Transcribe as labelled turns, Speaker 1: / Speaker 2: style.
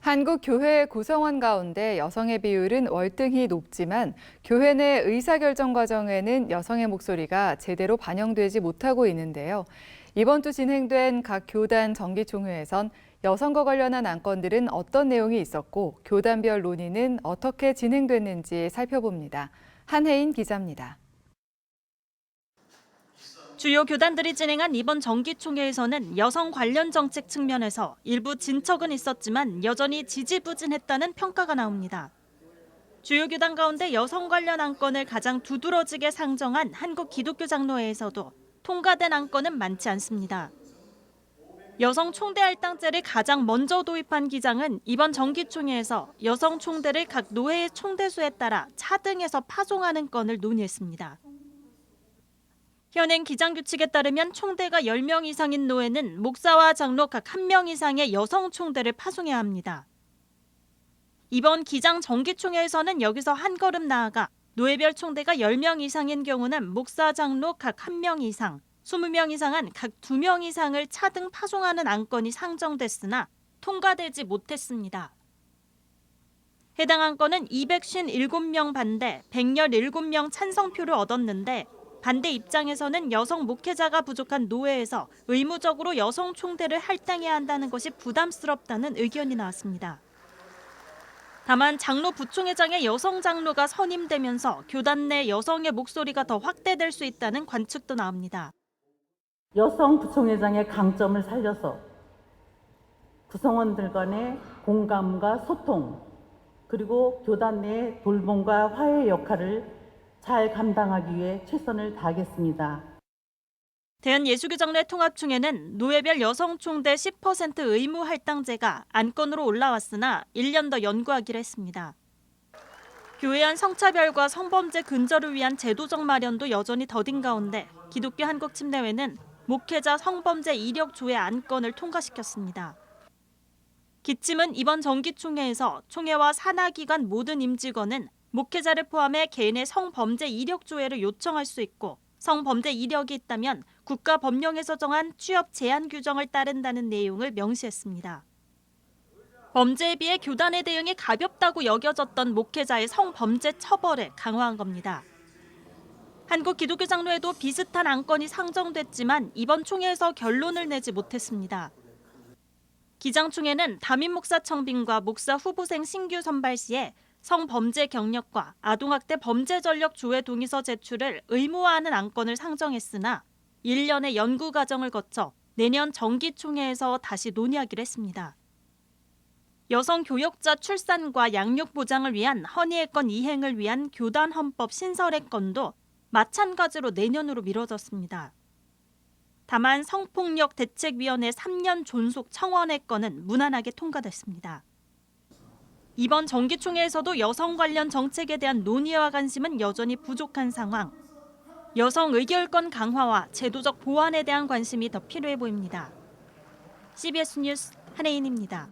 Speaker 1: 한국 교회 구성원 가운데 여성의 비율은 월등히 높지만 교회 내 의사결정 과정에는 여성의 목소리가 제대로 반영되지 못하고 있는데요. 이번 주 진행된 각 교단 정기총회에선 여성과 관련한 안건들은 어떤 내용이 있었고 교단별 논의는 어떻게 진행됐는지 살펴봅니다. 한혜인 기자입니다.
Speaker 2: 주요 교단들이 진행한 이번 정기총회에서는 여성 관련 정책 측면에서 일부 진척은 있었지만 여전히 지지부진했다는 평가가 나옵니다. 주요 교단 가운데 여성 관련 안건을 가장 두드러지게 상정한 한국기독교장로회에서도 통과된 안건은 많지 않습니다. 여성 총대 할당제를 가장 먼저 도입한 기장은 이번 정기총회에서 여성 총대를 각 노회의 총대수에 따라 차등해서 파송하는 건을 논의했습니다. 현행 기장 규칙에 따르면 총대가 10명 이상인 노회는 목사와 장로 각 1명 이상의 여성 총대를 파송해야 합니다. 이번 기장 정기총회에서는 여기서 한 걸음 나아가 노회별 총대가 10명 이상인 경우는 목사, 장로 각 1명 이상, 20명 이상은 각 2명 이상을 차등 파송하는 안건이 상정됐으나 통과되지 못했습니다. 해당 안건은 257명 반대, 117명 찬성표를 얻었는데 반대 입장에서는 여성 목회자가 부족한 노회에서 의무적으로 여성 총대를 할당해야 한다는 것이 부담스럽다는 의견이 나왔습니다. 다만 장로 부총회장의 여성 장로가 선임되면서 교단 내 여성의 목소리가 더 확대될 수 있다는 관측도 나옵니다.
Speaker 3: 여성 부총회장의 강점을 살려서 구성원들 간의 공감과 소통, 그리고 교단 내 돌봄과 화해 역할을 잘 감당하기 위해 최선을 다하겠습니다.
Speaker 2: 대한예수교장로회 통합총회는 노회별 여성 총대 10% 의무 할당제가 안건으로 올라왔으나 1년 더 연구하기로 했습니다. 교회 안 성차별과 성범죄 근절을 위한 제도적 마련도 여전히 더딘 가운데 기독교 한국침례회는 목회자 성범죄 이력 조회 안건을 통과시켰습니다. 기침은 이번 정기총회에서 총회와 산하기관 모든 임직원은 목회자를 포함해 개인의 성범죄 이력 조회를 요청할 수 있고 성범죄 이력이 있다면 국가 법령에서 정한 취업 제한 규정을 따른다는 내용을 명시했습니다. 범죄에 비해 교단의 대응이 가볍다고 여겨졌던 목회자의 성범죄 처벌을 강화한 겁니다. 한국기독교장로회도 비슷한 안건이 상정됐지만 이번 총회에서 결론을 내지 못했습니다. 기장총회는 담임 목사 청빙과 목사 후보생 신규 선발 시에 성범죄 경력과 아동학대 범죄 전력 조회 동의서 제출을 의무화하는 안건을 상정했으나 1년의 연구 과정을 거쳐 내년 정기총회에서 다시 논의하기로 했습니다. 여성 교역자 출산과 양육 보장을 위한 헌의의 건 이행을 위한 교단 헌법 신설의 건도 마찬가지로 내년으로 미뤄졌습니다. 다만 성폭력 대책위원회 3년 존속 청원의 건은 무난하게 통과됐습니다. 이번 정기총회에서도 여성 관련 정책에 대한 논의와 관심은 여전히 부족한 상황. 여성 의결권 강화와 제도적 보완에 대한 관심이 더 필요해 보입니다. CBS 뉴스 한혜인입니다.